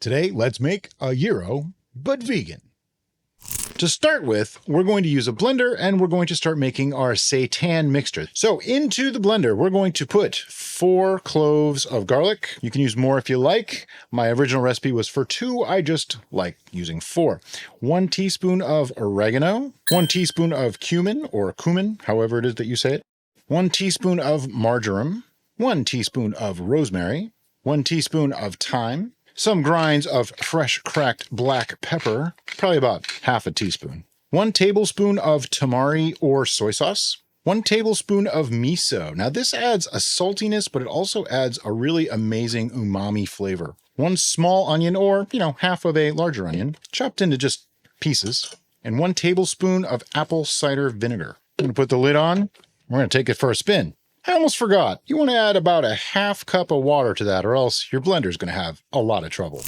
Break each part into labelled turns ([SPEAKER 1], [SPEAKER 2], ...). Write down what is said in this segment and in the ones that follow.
[SPEAKER 1] Today, let's make a gyro, but vegan. To start with, we're going to use a blender and we're going to start making our seitan mixture. So into the blender, we're going to put 4 cloves of garlic. You can use more if you like. My original recipe was for 2. I just like using 4. 1 teaspoon of oregano, 1 teaspoon of cumin or cumin, however it is that you say it, 1 teaspoon of marjoram, 1 teaspoon of rosemary, 1 teaspoon of thyme, some grinds of fresh cracked black pepper, probably about half a teaspoon, 1 tablespoon of tamari or soy sauce, 1 tablespoon of miso. Now this adds a saltiness, but it also adds a really amazing umami flavor. 1 small onion, or, half of a larger onion, chopped into just pieces, and 1 tablespoon of apple cider vinegar. I'm gonna put the lid on. We're gonna take it for a spin. I almost forgot. You want to add about a half cup of water to that, or else your blender's going to have a lot of trouble.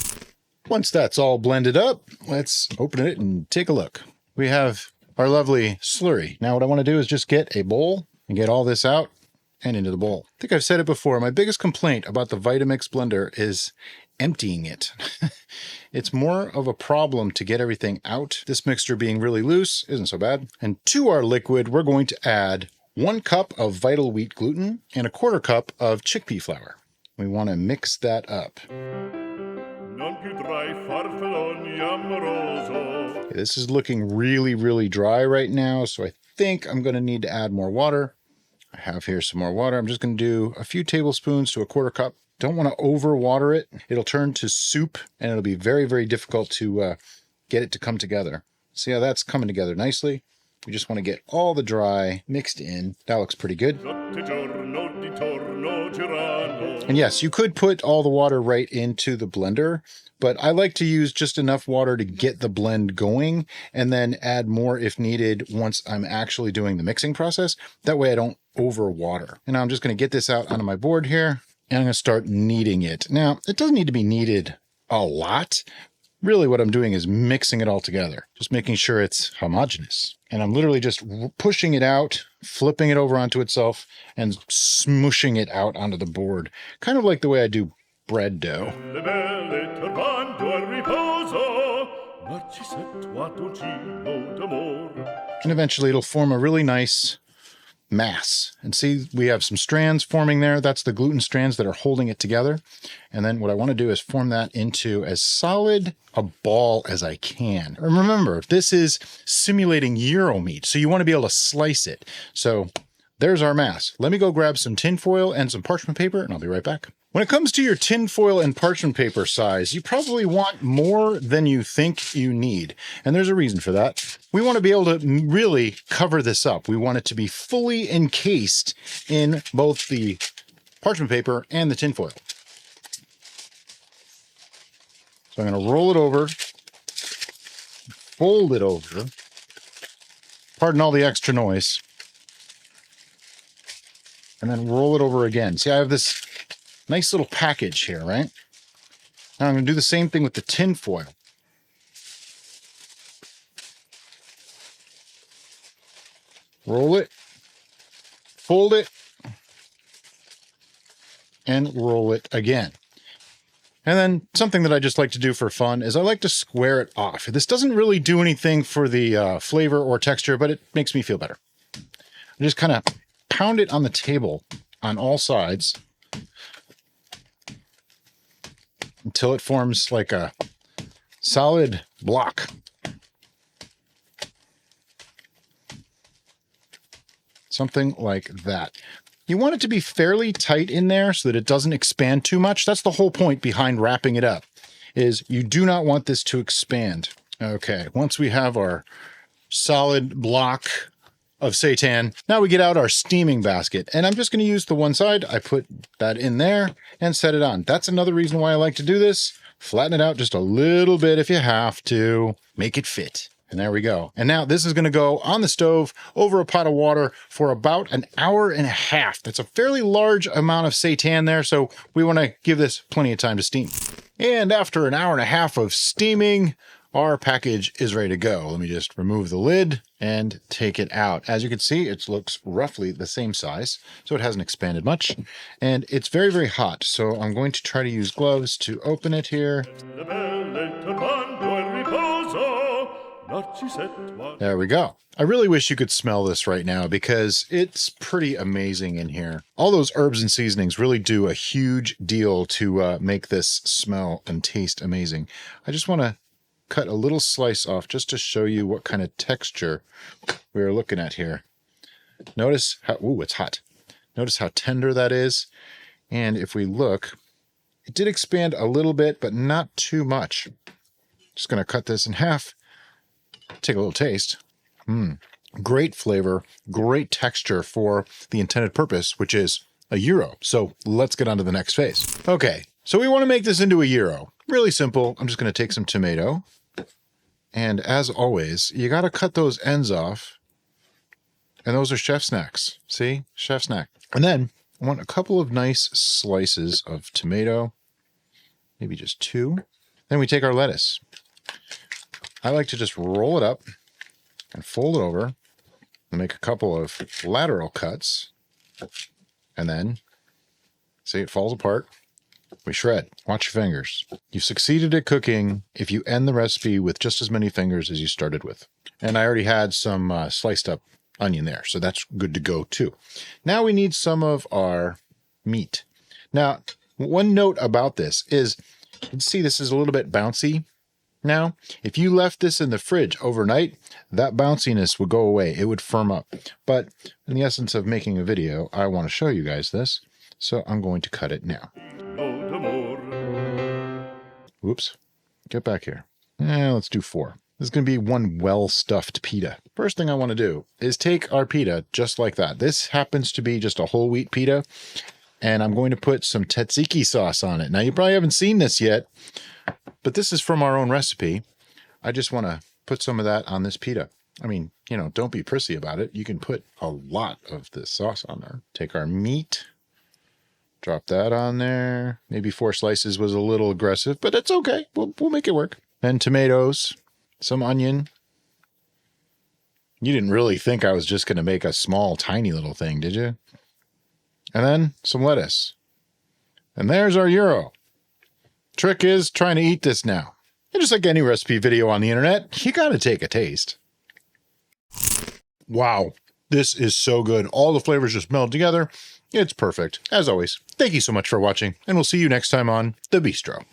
[SPEAKER 1] Once that's all blended up, let's open it and take a look. We have our lovely slurry. Now what I want to do is just get a bowl and get all this out and into the bowl. I think I've said it before. My biggest complaint about the Vitamix blender is emptying it. It's more of a problem to get everything out. This mixture being really loose isn't so bad. And to our liquid, we're going to add 1 cup of vital wheat gluten and 1/4 cup of chickpea flour. We want to mix that up. Okay, this is looking really, really dry right now, so I think I'm going to need to add more water. I have here some more water. I'm just going to do a few tablespoons to 1/4 cup. Don't want to overwater it. It'll turn to soup, and it'll be very, very difficult to get it to come together. See how that's coming together nicely? We just want to get all the dry mixed in. That looks pretty good. And yes, you could put all the water right into the blender, but I like to use just enough water to get the blend going and then add more if needed once I'm actually doing the mixing process. That way I don't overwater. And now I'm just going to get this out onto my board here and I'm going to start kneading it. Now, it doesn't need to be kneaded a lot. Really what I'm doing is mixing it all together, just making sure it's homogeneous. And I'm literally just pushing it out, flipping it over onto itself, and smooshing it out onto the board. Kind of like the way I do bread dough. And eventually it'll form a really nice mass. And see, we have some strands forming there. That's the gluten strands that are holding it together. And then what I want to do is form that into as solid a ball as I can. And remember, this is simulating gyro meat, so you want to be able to slice it. So there's our mass. Let me go grab some tin foil and some parchment paper, and I'll be right back. When it comes to your tin foil and parchment paper size, you probably want more than you think you need. And there's a reason for that. We want to be able to really cover this up. We want it to be fully encased in both the parchment paper and the tin foil. So I'm going to roll it over, fold it over, pardon all the extra noise, and then roll it over again. See, I have this nice little package here, right? Now I'm going to do the same thing with the tin foil. Roll it, fold it, and roll it again. And then something that I just like to do for fun is I like to square it off. This doesn't really do anything for the flavor or texture, but it makes me feel better. I just kind of pound it on the table on all sides until it forms like a solid block. Something like that. You want it to be fairly tight in there so that it doesn't expand too much. That's the whole point behind wrapping it up, is you do not want this to expand. Okay, once we have our solid block of seitan, now we get out our steaming basket. And I'm just going to use the one side. I put that in there and set it on. That's another reason why I like to do this. Flatten it out just a little bit if you have to. Make it fit. And there we go. And now this is going to go on the stove over a pot of water for about an hour and a half. That's a fairly large amount of seitan there, so we want to give this plenty of time to steam. And after an hour and a half of steaming, our package is ready to go. Let me just remove the lid and take it out. As you can see, it looks roughly the same size, so it hasn't expanded much. And it's very, very hot, so I'm going to try to use gloves to open it here. There we go. I really wish you could smell this right now because it's pretty amazing in here. All those herbs and seasonings really do a huge deal to make this smell and taste amazing. I just want to cut a little slice off just to show you what kind of texture we're looking at here. Notice how, ooh, it's hot. Notice how tender that is. And if we look, it did expand a little bit, but not too much. Just going to cut this in half. Take a little taste. Great flavor, great texture for the intended purpose, which is a gyro. So let's get on to the next phase. Okay, so we want to make this into a gyro. Really simple. I'm just going to take some tomato. And as always, you got to cut those ends off. And those are chef snacks. See? Chef snack. And then I want a couple of nice slices of tomato. Maybe just 2. Then we take our lettuce. I like to just roll it up and fold it over and make a couple of lateral cuts. And then, see, it falls apart. We shred. Watch your fingers. You've succeeded at cooking if you end the recipe with just as many fingers as you started with. And I already had some sliced up onion there, so that's good to go too. Now we need some of our meat. Now, one note about this is, you can see this is a little bit bouncy. Now, if you left this in the fridge overnight, that bounciness would go away. It would firm up. But in the essence of making a video, I want to show you guys this. So I'm going to cut it now. Whoops. Get back here. Let's do 4. This is going to be one well-stuffed pita. First thing I want to do is take our pita just like that. This happens to be just a whole wheat pita. And I'm going to put some tzatziki sauce on it. Now, you probably haven't seen this yet, but this is from our own recipe. I just want to put some of that on this pita. I mean, you know, don't be prissy about it. You can put a lot of this sauce on there. Take our meat, drop that on there. Maybe 4 slices was a little aggressive, but it's okay. We'll make it work. Then tomatoes, some onion. You didn't really think I was just going to make a small, tiny little thing, did you? And then some lettuce. And there's our gyro. Trick is trying to eat this now. And just like any recipe video on the internet, you got to take a taste. Wow, this is so good. All the flavors just meld together. It's perfect. As always, thank you so much for watching, and we'll see you next time on The Bistro.